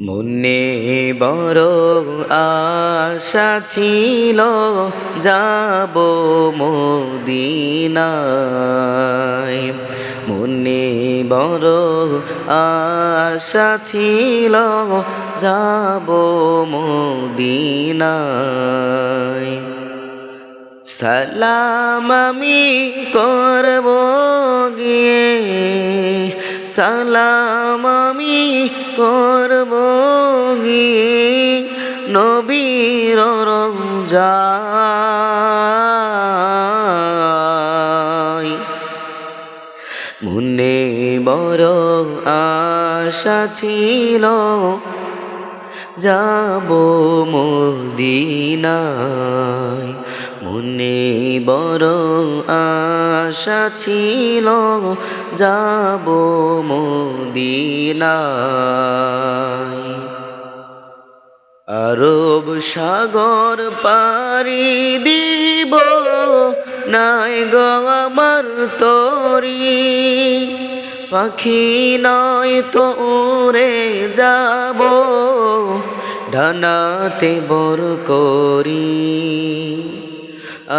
মনে বড় আশা ছিল যাব মদিনায়। মনে বড় আশা ছিল যাব মদিনায়। সালাম আমি করব গিয়ে, সালাম আমি করব গিয়ে নবীর রওজায়। মনে বড় আশা ছিল যাব মদিনায়। মনে বড় আশা ছিল যাব মদিনায়। আরব সাগর পাড়ি দিব নাই গো আমার তরি, পাখি নয় তো উড়ে যাব ডানাতে বর করি।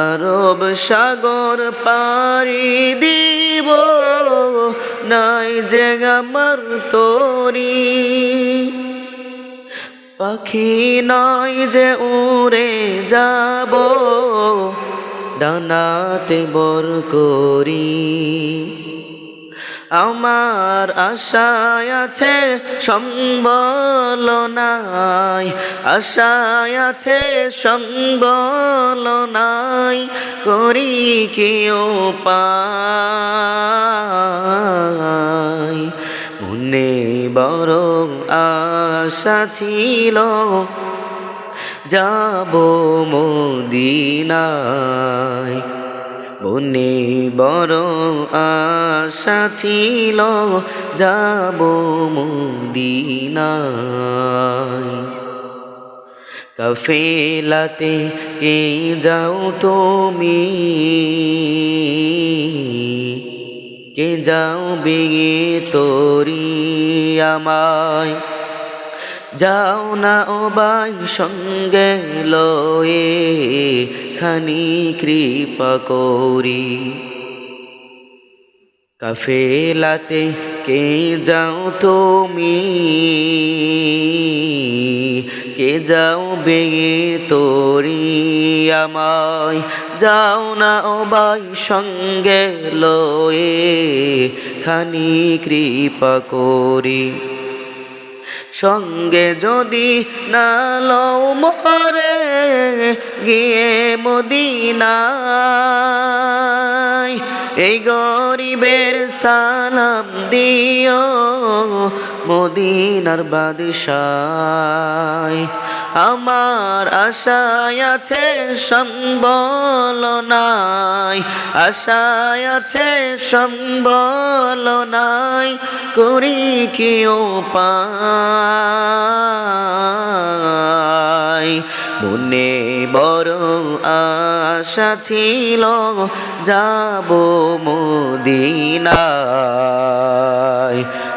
আরব সাগর পাড়ি দিব নাই যে আমার তরি, পাখি নয় যে উড়ে যাব ডানাতে বর করি। আমার আশায় আছে সম্বল নাই, আশায় আছে সম্বল নাই, করি কি উপায়। মনে বড় আশা ছিল যাব মদিনায়। মনে বড় আশা ছিল যাব মদিনায়। কাফেলাতে কে যাও তুমি, কে যাও বেগে তরি আমায়। যাও না ও ভাই সঙ্গে লয়ে খানি কৃপা করি। কাফেলাতে কে যাও তুমি, কে যাও বেগে তরি আমায়। যাও না ও ভাই সঙ্গে লয়ে খানি কৃপা করি। সঙ্গে যদি না লও মরে গিয়ে মদিনায়, এই গরিবের সালাম দিও মদিনার বাদশায়। আমার আশায় আছে সম্বল নাই, আশায় আছে সম্বল নাই, করি কি উপায়। মনে বড় আশা ছিল যাব মদিনায়।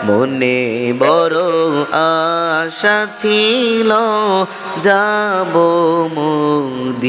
মনে বড় আশা ছিল যাব মদিনায়।